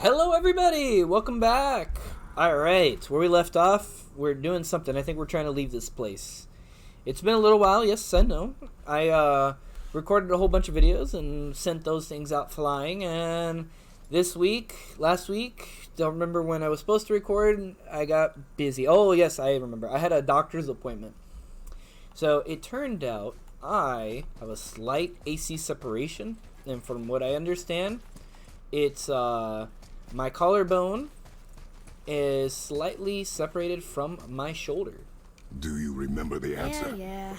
Hello everybody! Welcome back! Alright, where we left off, we're doing something. I think we're trying to leave this place. It's been a little while, yes, I know. I recorded a whole bunch of videos and sent those things out flying, and last week, don't remember when I was supposed to record, I got busy. Oh yes, I remember. I had a doctor's appointment. So it turned out I have a slight AC separation, and from what I understand, it's my collarbone is slightly separated from my shoulder. Do you remember the answer? Yeah.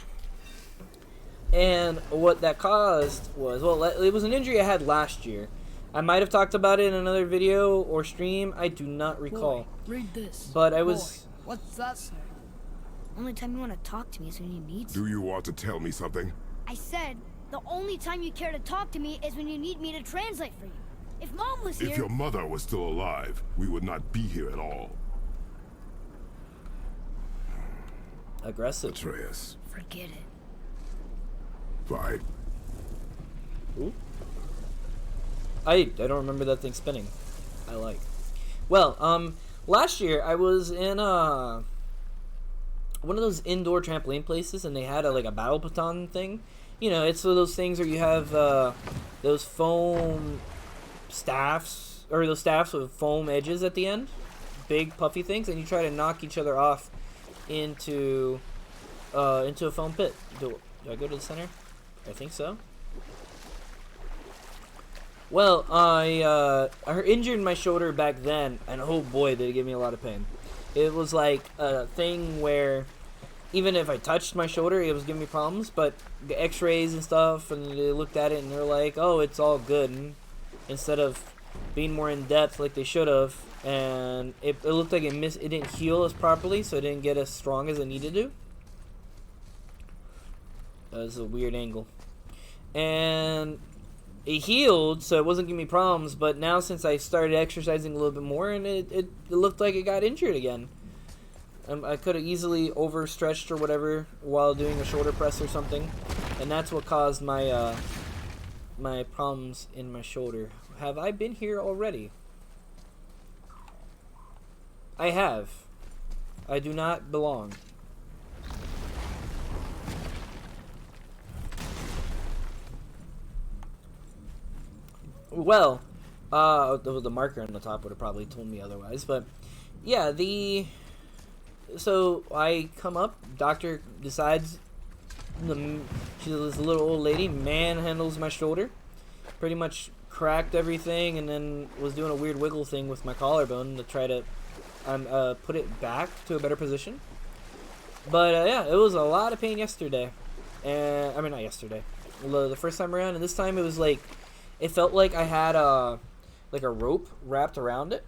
And what that caused was, well, it was an injury I had last year. I might have talked about it in another video or stream. I do not recall. Boy, read this. But I was... Boy, what's that say? Only time you want to talk to me is when you need Do you want to tell me something? I said, the only time you care to talk to me is when you need me to translate for you. If Mom was here... If your mother was still alive, we would not be here at all. aggressive. Atreus. Forget it. Fine. Ooh. I don't remember that thing spinning. I like. Well, last year I was in one of those indoor trampoline places, and they had like a battle baton thing. You know, it's one of those things where you have those foam staffs, or those staffs with foam edges at the end, big puffy things, and you try to knock each other off into a foam pit. Do I go to the center? I think so. Well, I injured my shoulder back then, and oh boy, did it give me a lot of pain. It was like a thing where even if I touched my shoulder, it was giving me problems, but the x-rays and stuff, and they looked at it and they're like, oh, it's all good, and instead of being more in depth like they should have, and it looked like it didn't heal as properly, so it didn't get as strong as it needed to. That was a weird angle. And it healed, so it wasn't giving me problems, but now since I started exercising a little bit more, and it looked like it got injured again. I could have easily overstretched or whatever while doing a shoulder press or something, and that's what caused my my problems in my shoulder. Have I been here already? I have. I do not belong. Well, the marker on the top would have probably told me otherwise, but yeah, so I come up, doctor decides, she's this little old lady, manhandles my shoulder, pretty much cracked everything, and then was doing a weird wiggle thing with my collarbone to try to put it back to a better position. But yeah, it was a lot of pain yesterday, and I mean not yesterday, the first time around, and this time it was like, it felt like I had like a rope wrapped around it,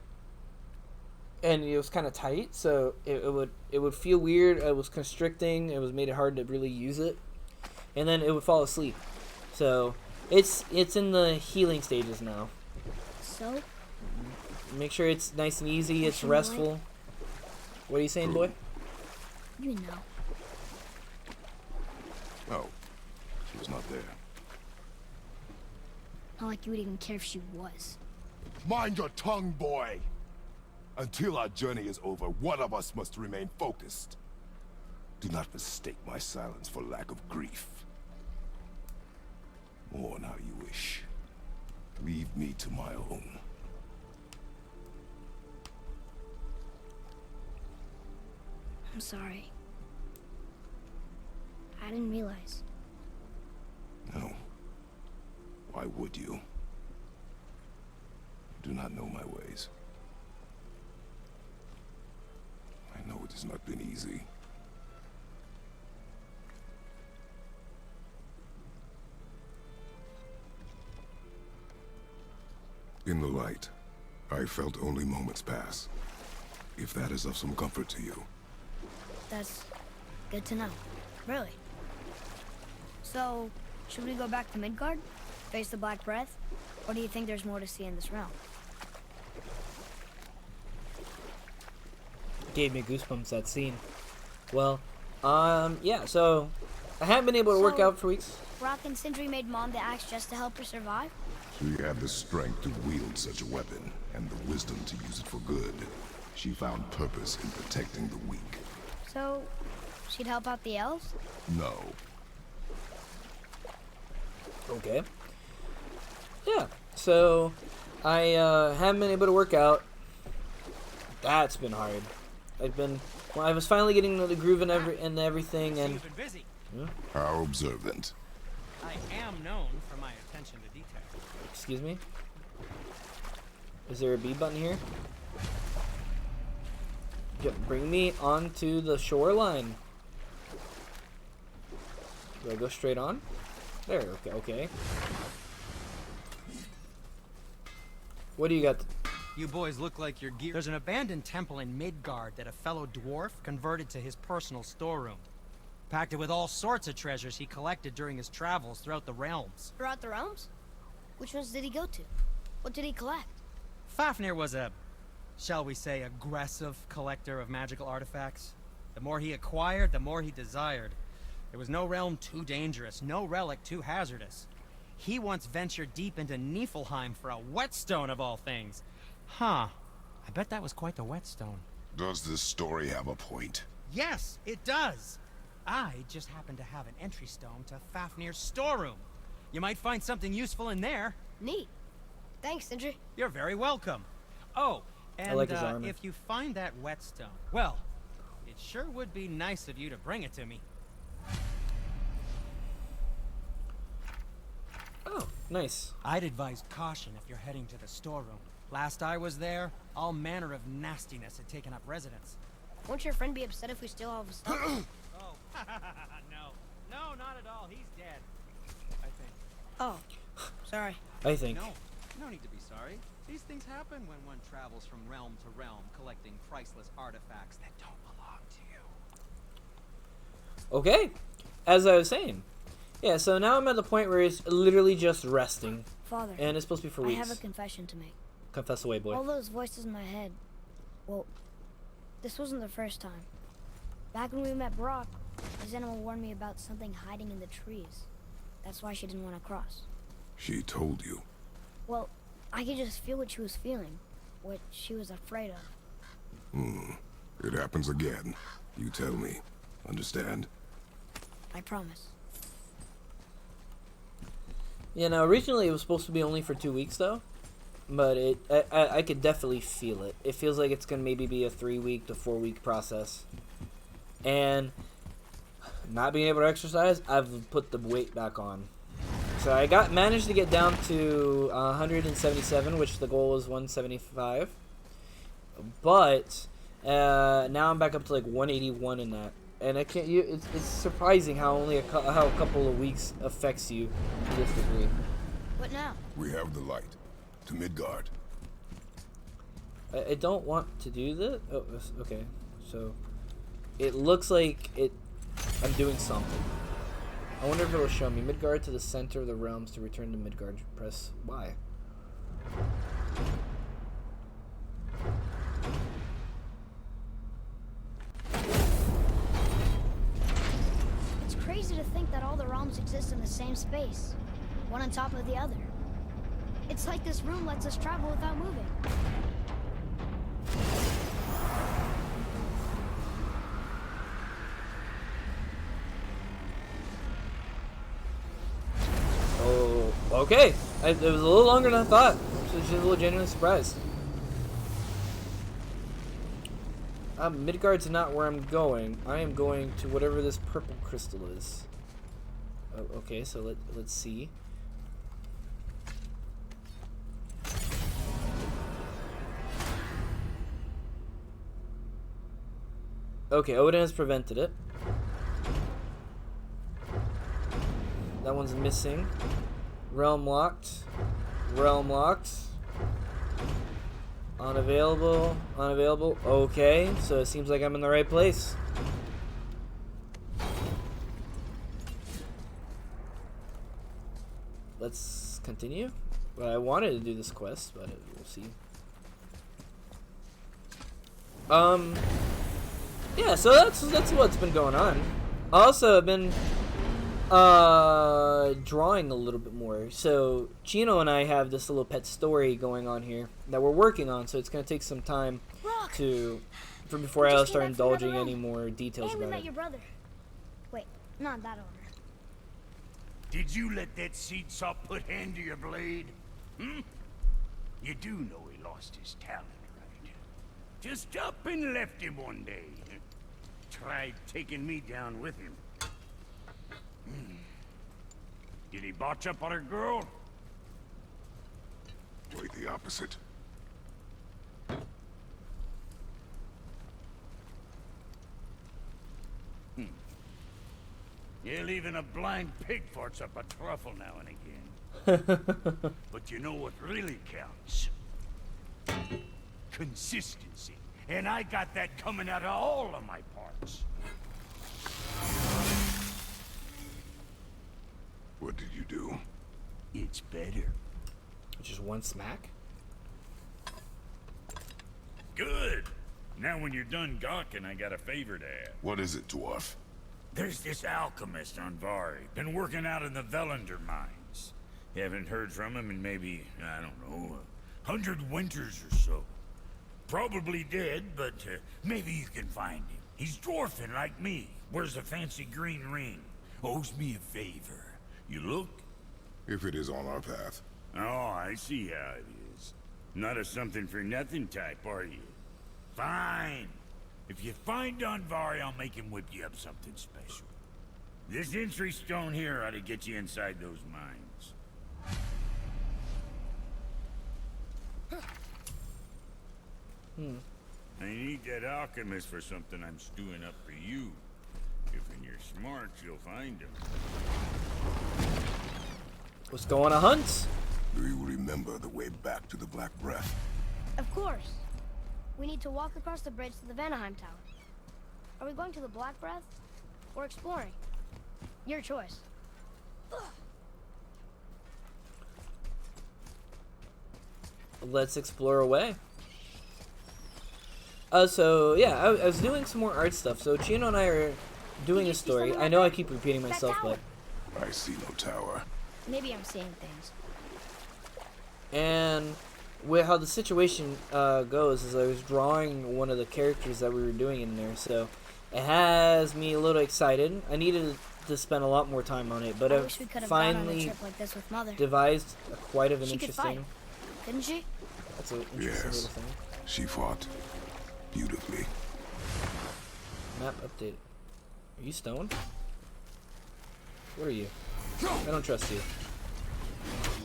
and it was kind of tight, so it would feel weird. It was constricting. It was made it hard to really use it, and then it would fall asleep. So it's in the healing stages now. So? Make sure it's nice and easy. It's restful. What are you saying, boy? You know. Oh, she was not there. Not like you would even care if she was. Mind your tongue, boy! Until our journey is over, one of us must remain focused. Do not mistake my silence for lack of grief. Mourn how you wish. Leave me to my own. I'm sorry. I didn't realize. No. Why would you? You do not know my ways. I know it has not been easy. In the light, I felt only moments pass. If that is of some comfort to you. That's good to know. Really. So, should we go back to Midgard? Face the Black Breath? Or do you think there's more to see in this realm? Gave me goosebumps, that scene. Well, yeah, so I haven't been able to work out for weeks. Brock and Sindri made Mom the axe just to help her survive? She had the strength to wield such a weapon, and the wisdom to use it for good. She found purpose in protecting the weak. So, she'd help out the elves? No. Okay. Yeah. So, I haven't been able to work out. That's been hard. Well, I was finally getting the groove and everything, and You've been busy. How observant. I am known for my attention to detail. excuse me. Is there a B button here? Yep, bring me onto the shoreline. Do I go straight on? There, okay. What do you got? You boys look like you're geared. There's an abandoned temple in Midgard that a fellow dwarf converted to his personal storeroom. Packed it with all sorts of treasures he collected during his travels throughout the realms. Throughout the realms? Which ones did he go to? What did he collect? Fafnir was a, shall we say, aggressive collector of magical artifacts. The more he acquired, the more he desired. There was no realm too dangerous, no relic too hazardous. He once ventured deep into Niflheim for a whetstone of all things. Huh. I bet that was quite the whetstone. Does this story have a point? Yes, it does. I just happen to have an entry stone to Fafnir's storeroom. You might find something useful in there. Neat. Thanks, Sindri. You're very welcome. Oh, and like his armor. if you find that whetstone, well, it sure would be nice of you to bring it to me. Oh, nice. I'd advise caution if you're heading to the storeroom. Last I was there, all manner of nastiness had taken up residence. Won't your friend be upset if we steal all of his stuff? Oh, no, not at all. He's dead, I think. Oh, sorry. I think. No need to be sorry. These things happen when one travels from realm to realm, collecting priceless artifacts that don't belong to you. Okay. As I was saying. Yeah, so now I'm at the point where it's literally just resting. Father, And it's supposed to be for I weeks. have a confession to make. Confess away, boy. All those voices in my head. Well, this wasn't the first time. Back when we met Brock, his animal warned me about something hiding in the trees. That's why she didn't want to cross. She told you. Well, I could just feel what she was feeling, what she was afraid of. It happens again. You tell me. Understand? I promise. Yeah, now originally it was supposed to be only for 2 weeks though, but I could definitely feel it. It feels like it's gonna maybe be a 3-week to 4-week process, and not being able to exercise, I've put the weight back on. So I managed to get down to 177, which the goal was 175, but now I'm back up to like 181 in that. And I can't. It's surprising how only how a couple of weeks affects you to this degree. What now? We have the light. To Midgard. I don't want to do this. Oh, okay. So it looks like I'm doing something. I wonder if it'll show me Midgard to the center of the realms to return to Midgard. Press Y. It's crazy to think that all the realms exist in the same space, one on top of the other. It's like this room lets us travel without moving. Oh, okay. It was a little longer than I thought. So just a little genuine surprise. Midgard's not where I'm going. I am going to whatever this purple crystal is. Oh, okay, so let's see. Okay, Odin has prevented it. That one's missing. Realm locked. Realm locked. Unavailable. Unavailable. Okay, so it seems like I'm in the right place. Let's continue. Well, I wanted to do this quest, but we'll see. Yeah, so that's what's been going on. Also, I've been Drawing a little bit more. So Chino and I have this little pet story going on here that we're working on. So it's gonna take some time Rock! before We I just start came back from another indulging room. any more details Hey, we about met it. your brother. Wait, not that owner. Did you let that seed sop put hand to your blade? Hmm? You do know he lost his talent, right? Just up and left him one day. Tried taking me down with him. Did he botch up on a girl? Quite the opposite. Yeah, even a blind pig farts up a truffle now and again. But you know what really counts? Consistency. And I got that coming out of all of my parts. What did you do? It's better. Just one smack. Good. Now when you're done gawking, I got a favor to ask. What is it, dwarf? There's this alchemist on Vari. Been working out in the Velander mines. Haven't heard from him in maybe, I don't know, 100 winters or so. Probably dead, but maybe you can find him. He's dwarfing like me. Wears a fancy green ring. Owes me a favor. You look? If it is on our path. Oh, I see how it is. Not a something-for-nothing type, are you? Fine. If you find Donvari, I'll make him whip you up something special. This entry stone here ought to get you inside those mines. I need that alchemist for something I'm stewing up for you. If when you're smart, you'll find him. Let's go on a hunt. Do you remember the way back to the Black Breath? Of course. We need to walk across the bridge to the Vanaheim Tower. Are we going to the Black Breath or exploring? Your choice. Let's explore away. So yeah, I was doing some more art stuff. So Chino and I are doing a story. I know I keep repeating myself, but I see no tower. Maybe I'm seeing things. and with how the situation goes is I was drawing one of the characters that we were doing in there, so it has me a little excited. I needed to spend a lot more time on it, but I I've wish we could have gone on a finally trip like this with Mother. devised quite of an She could fight, interesting. couldn't she? That's an interesting Yes. little thing. She fought beautifully. Map update. Are you stoned? What are you? I don't trust you.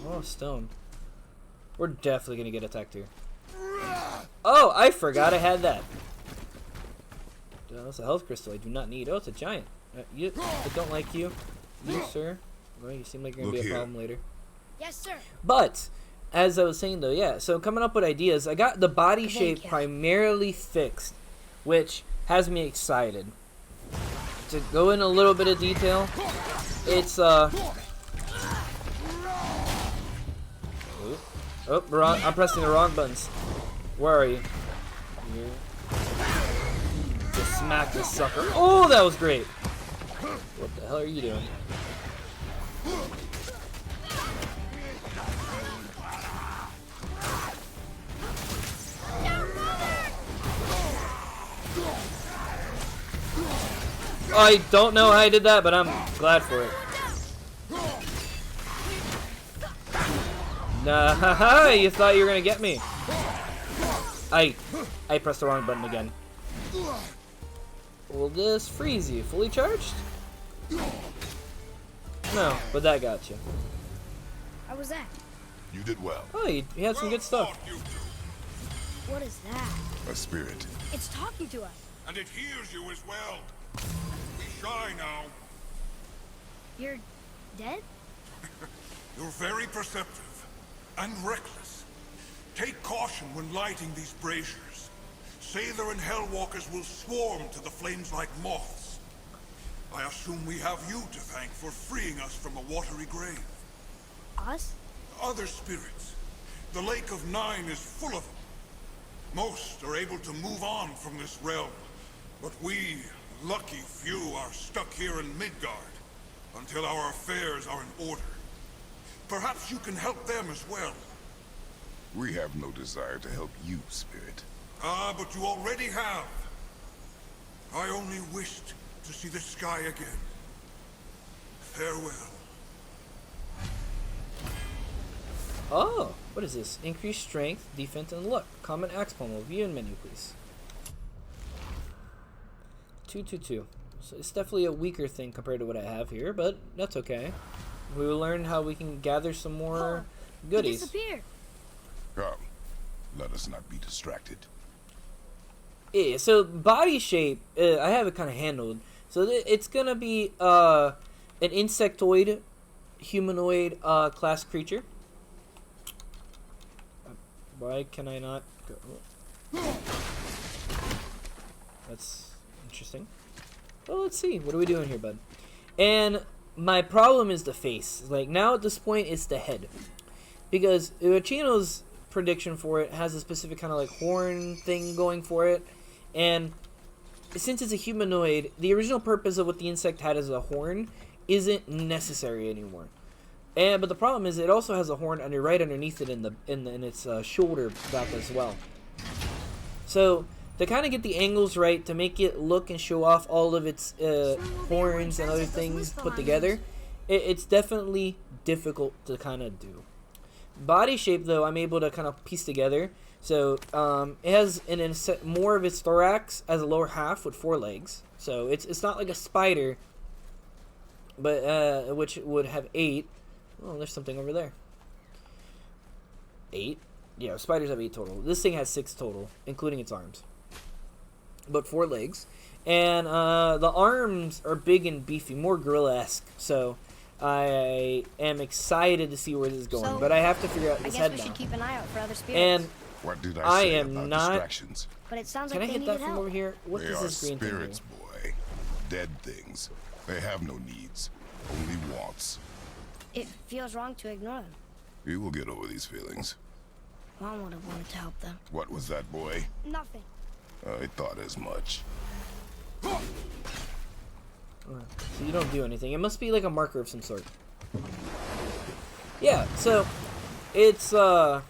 Oh, stone. We're definitely gonna get attacked here. Oh, I forgot I had that. That's a health crystal I do not need. Oh, it's a giant. I don't like you. You, sir. Well, you seem like you're gonna Look be a here. problem later. Yes, sir. But, as I was saying though, yeah, so coming up with ideas, I got the body Thank shape you. primarily fixed, which has me excited. To go in a little bit of detail, it's, oh, wrong, I'm pressing the wrong buttons. Where are you? Here. Just smack this sucker. Oh, that was great. What the hell are you doing? I don't know how I did that, but I'm glad for it. Nah, haha, you thought you were gonna get me. I pressed the wrong button again. Will this freeze you? Fully charged? No, but that got you. How was that? You did well. Oh, you had some good stuff. Fought, you two. What is that? A spirit. It's talking to us. And it hears you as well. Be shy now. You're dead? You're very perceptive and reckless. Take caution when lighting these braziers. Sailor and Hellwalkers will swarm to the flames like moths. I assume we have you to thank for freeing us from a watery grave. Us? Other spirits. The Lake of Nine is full of them. Most are able to move on from this realm, but we, lucky few, are stuck here in Midgard, until our affairs are in order. Perhaps you can help them as well. We have no desire to help you, Spirit. Ah, but you already have. I only wished to see the sky again. Farewell. Oh, what is this? Increased strength, defense, and luck. Common axe pommel. View in menu, please. 222. So it's definitely a weaker thing compared to what I have here, but that's okay. We will learn how we can gather some more He goodies. disappeared. Come, let us not be distracted. Yeah, so body shape, I have it kind of handled. So it's gonna be an insectoid, humanoid class creature. Why can I not go? That's interesting. Well, let's see. What are we doing here, bud? And my problem is the face. Like, now at this point, it's the head. Because Chino's prediction for it has a specific kind of like horn thing going for it. And since it's a humanoid, the original purpose of what the insect had as a horn isn't necessary anymore. But the problem is it also has a horn right underneath it in its shoulder back as well. So to kind of get the angles right, to make it look and show off all of its horns and other things put together, it's definitely difficult to kind of do. Body shape, though, I'm able to kind of piece together. So it has more of its thorax as a lower half with 4 legs. So it's not like a spider, but which would have 8. Oh, there's something over there. 8? Yeah, spiders have 8 total. This thing has 6 total, including its arms. But 4 legs. And the arms are big and beefy, more gorilla-esque. So I am excited to see where this is going. So, but I have to figure out I this guess head we now. should keep an eye out for other spirits. And What did I I say am about not- distractions? but it sounds can I like they hit that needed from help. over here? What They does are this green thing do? spirits, boy. Dead things. They have no needs, only wants. It feels wrong to ignore them. You will get over these feelings. Mom would have wanted to help them. What was that, boy? Nothing. I thought as much. So you don't do anything. It must be like a marker of some sort. Yeah, so it's oh,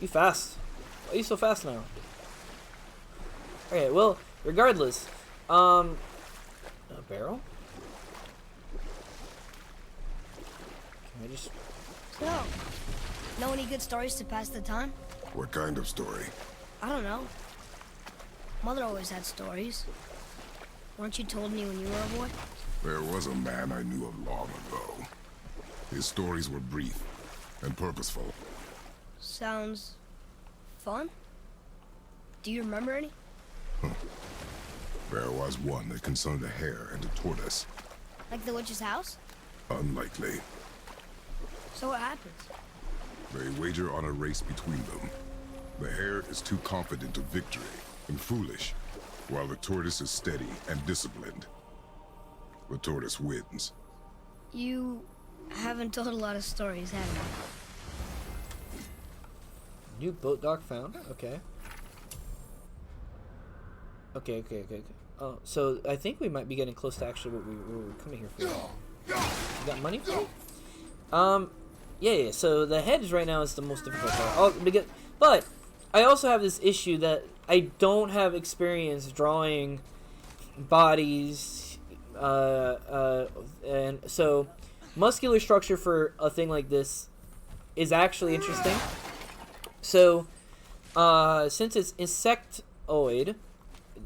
you fast. Why are you so fast now? Okay, well, regardless, a barrel? Can I just So, know any good stories to pass the time? What kind of story? I don't know. Mother always had stories. Weren't you told me when you were a boy? There was a man I knew of long ago. His stories were brief and purposeful. Sounds fun. Do you remember any? There was one that concerned a hare and a tortoise. Like the witch's house? Unlikely. So what happens? They wager on a race between them. The hare is too confident of victory and foolish, while the tortoise is steady and disciplined. The tortoise wins. You haven't told a lot of stories, have you? new boat dock found? Okay. Okay. Oh, so I think we might be getting close to actually what we were coming here for. You got money for me? Yeah. So the hedge right now is the most difficult part. But I also have this issue that I don't have experience drawing bodies, and so muscular structure for a thing like this is actually interesting. So, since it's insectoid,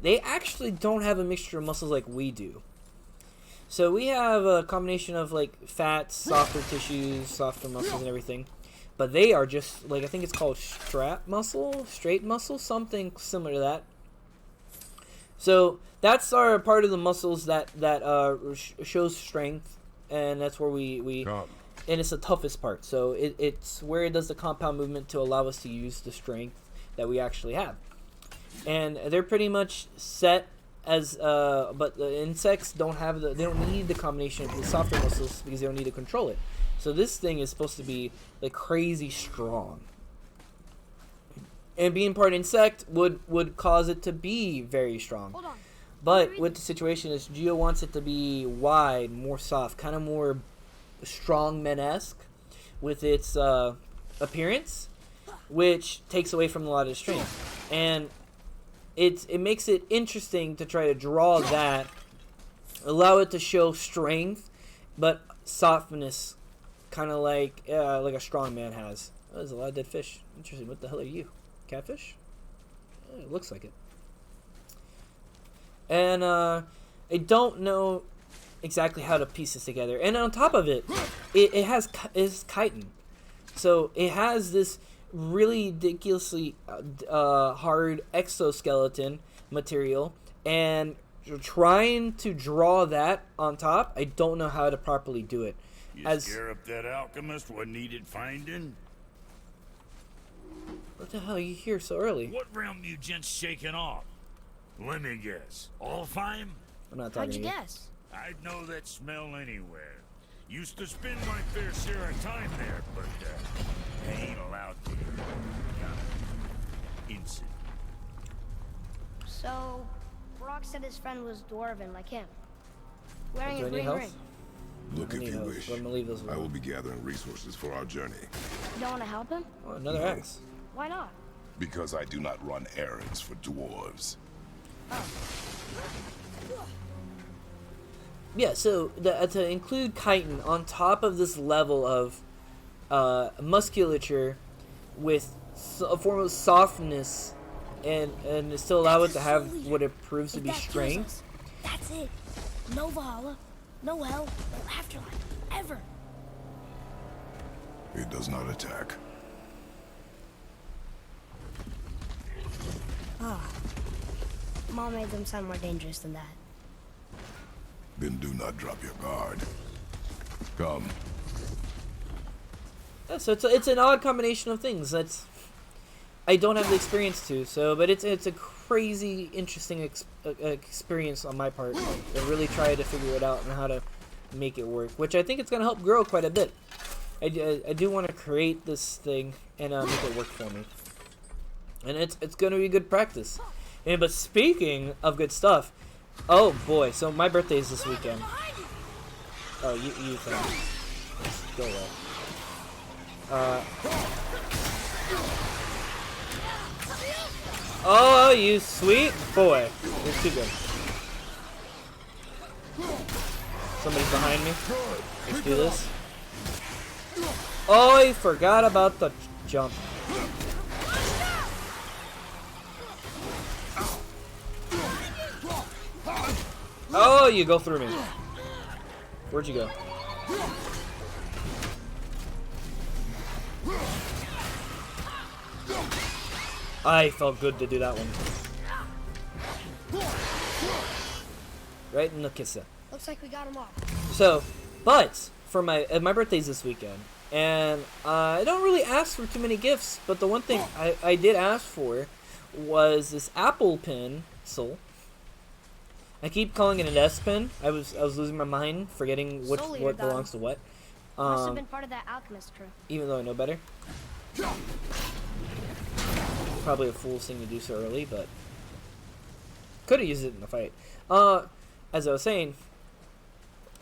they actually don't have a mixture of muscles like we do. So we have a combination of like fats, softer tissues, softer muscles, and everything. But they are just like, I think it's called straight muscle, something similar to that. So that's our part of the muscles that shows strength, and that's where we and it's the toughest part. So it's where it does the compound movement to allow us to use the strength that we actually have. And they're pretty much set as but the insects they don't need the combination of the softer muscles because they don't need to control it. So this thing is supposed to be like crazy strong. And being part insect would cause it to be very strong. Hold on. But with the situation is Geo wants it to be wide, more soft, kind of more strongman-esque with its appearance, which takes away from a lot of the strength. And it makes it interesting to try to draw that, allow it to show strength, but softness, kind of like a strong man has. Oh, there's a lot of dead fish. Interesting. What the hell are you? Catfish? It looks like it. And I don't know exactly how to piece this together. And on top of it, it's chitin. So it has this really ridiculously hard exoskeleton material, and trying to draw that on top, I don't know how to properly do it. You scare up that alchemist what needed finding? What the hell are you here so early? What realm you gents shaking off? Let me guess. Alfheim? I'm not How'd talking you to you. guess? I'd know that smell anywhere. Used to spend my fair share of time there, but I ain't allowed to. Incident. So, Brock said his friend was dwarven like him. Wearing Do a I need green help? ring. Look I if need you help. wish. I'm gonna leave those I alone. will be gathering resources for our journey. You don't want to help him? Oh, another axe. Why not? Because I do not run errands for dwarves. Yeah, so to include chitin on top of this level of musculature with a form of softness, and still allow it to have what it proves to If be that kills strength. us, that's it. No Valhalla, no hell, no afterlife, ever. It does not attack. Mom made them sound more dangerous than that. Then do not drop your guard. Come. Yeah, so it's an odd combination of things. That's I don't have the experience to, so but it's a crazy interesting experience on my part. I really tried to figure it out and how to make it work, which I think it's gonna help grow quite a bit. I do want to create this thing and make it work for me, and it's gonna be good practice. And but speaking of good stuff, oh boy, so my birthday is this weekend. Oh, you can go away. Oh, you sweet boy. You're too good. Somebody's behind me. Let's do this. Oh, I forgot about the jump. Oh, you go through me. Where'd you go? I felt good to do that one. Right in the kisser. Looks like we got him off. So, but for my birthday's this weekend, and I don't really ask for too many gifts, but the one thing I did ask for was this Apple pencil. I keep calling it an S pen. I was losing my mind, forgetting what Soul Eater done. belongs to what. Must have been part of that alchemist crew. Even though I know better. Probably a fool's thing to do so early, but could have used it in the fight. As I was saying,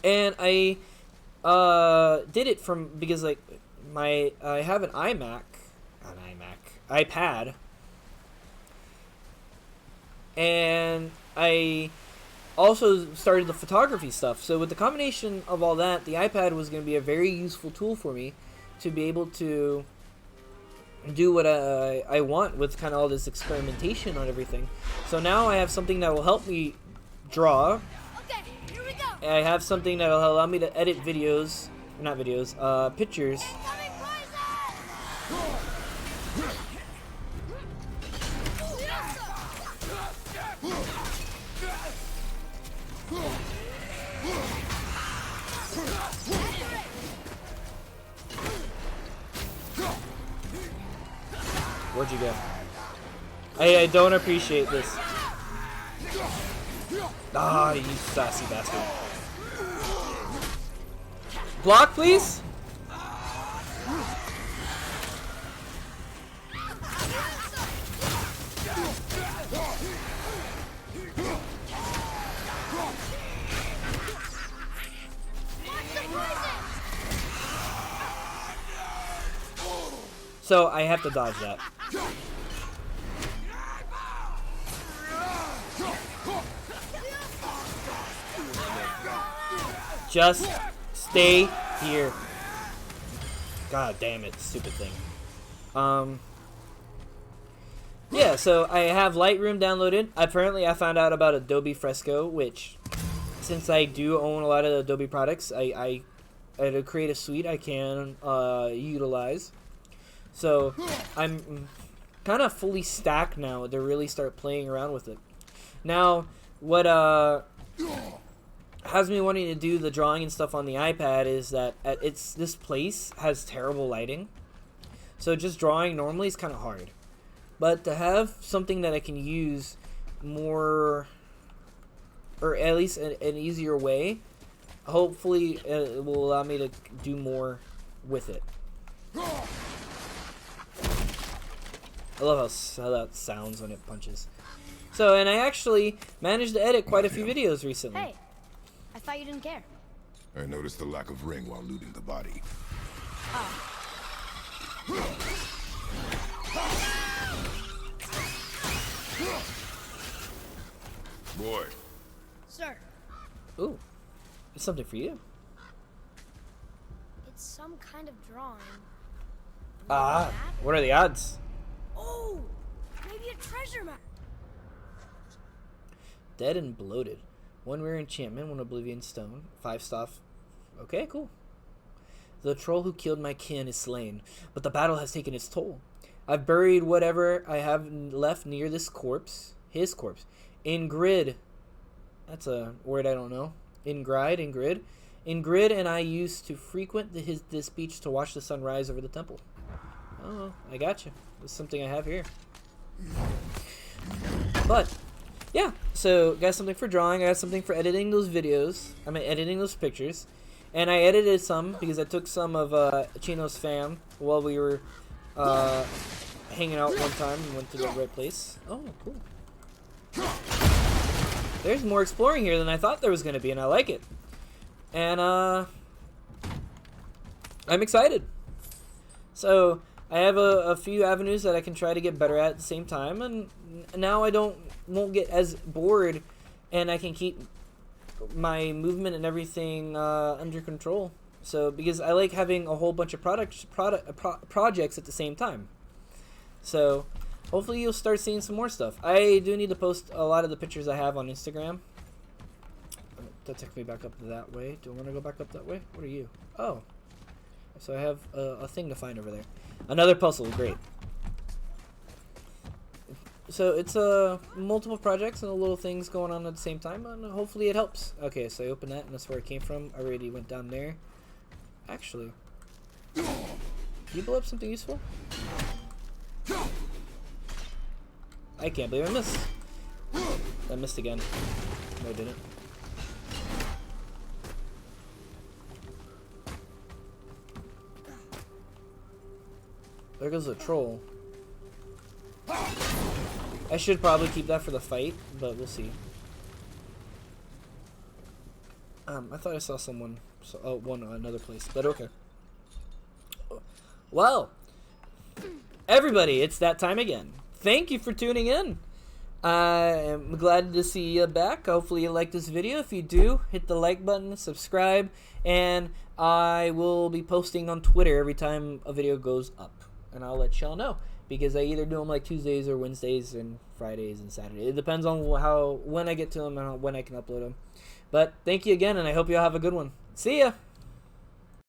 and I did it from because like I have an iPad, and I also started the photography stuff. So with the combination of all that, the iPad was going to be a very useful tool for me to be able to do what I want with kind of all this experimentation on everything. So now I have something that will help me draw. Okay, here we go. I have something that will allow me to edit videos, not videos, pictures. Incoming poison! Where'd you go? I don't appreciate this. Ah, you sassy bastard. Block, please? So I have to dodge that. Just stay here. God damn it, stupid thing. Yeah, so I have Lightroom downloaded. Apparently I found out about Adobe Fresco, which, since I do own a lot of Adobe products, I to create a suite I can utilize. So I'm kind of fully stacked now to really start playing around with it. Now, what has me wanting to do the drawing and stuff on the iPad is that this place has terrible lighting. So just drawing normally is kind of hard. But to have something that I can use more, or at least an easier way, hopefully it will allow me to do more with it. I love how that sounds when it punches. So, and I actually managed to edit quite a few videos recently. Hey, I thought you didn't care. I noticed the lack of ring while looting the body. Boy. Sir, Ooh, it's something for you. it's some kind of drawing. Ah, what are the odds? Oh, maybe a treasure map. Dead and bloated. 1 rare enchantment, 1 oblivion stone, 5 stuff. Okay, cool. The troll who killed my kin is slain, but the battle has taken its toll. I've buried whatever I have left near this corpse, his corpse, in grid. That's a word I don't know. In grid. And I used to frequent this beach to watch the sun rise over the temple. Oh, I got you. It's something I have here. But yeah, so got something for drawing. I got something for editing those videos. I mean, editing those pictures. And I edited some because I took some of Chino's fam while we were hanging out one time and went to the right place. Oh, cool. There's more exploring here than I thought there was going to be, and I like it. And I'm excited. So I have a few avenues that I can try to get better at the same time, and now I won't get as bored, and I can keep my movement and everything under control. So because I like having a whole bunch of projects at the same time. So hopefully you'll start seeing some more stuff. I do need to post a lot of the pictures I have on Instagram. That took me back up that way. Do I want to go back up that way? What are you? Oh. So I have a thing to find over there. Another puzzle. Great. So it's multiple projects and little things going on at the same time, and hopefully it helps. Okay, so I opened that, and that's where it came from. I already went down there. Actually, can you blow up something useful? I can't believe I missed. I missed again. No, I didn't. There goes the troll. I should probably keep that for the fight, but we'll see. I thought I saw someone. Another place, but okay. Well, everybody, it's that time again. Thank you for tuning in. I'm glad to see you back. Hopefully you like this video. If you do, hit the like button, subscribe, and I will be posting on Twitter every time a video goes up. And I'll let y'all know, because I either do them like Tuesdays or Wednesdays and Fridays and Saturdays. It depends on when I get to them and when I can upload them. But thank you again, and I hope y'all have a good one. See ya!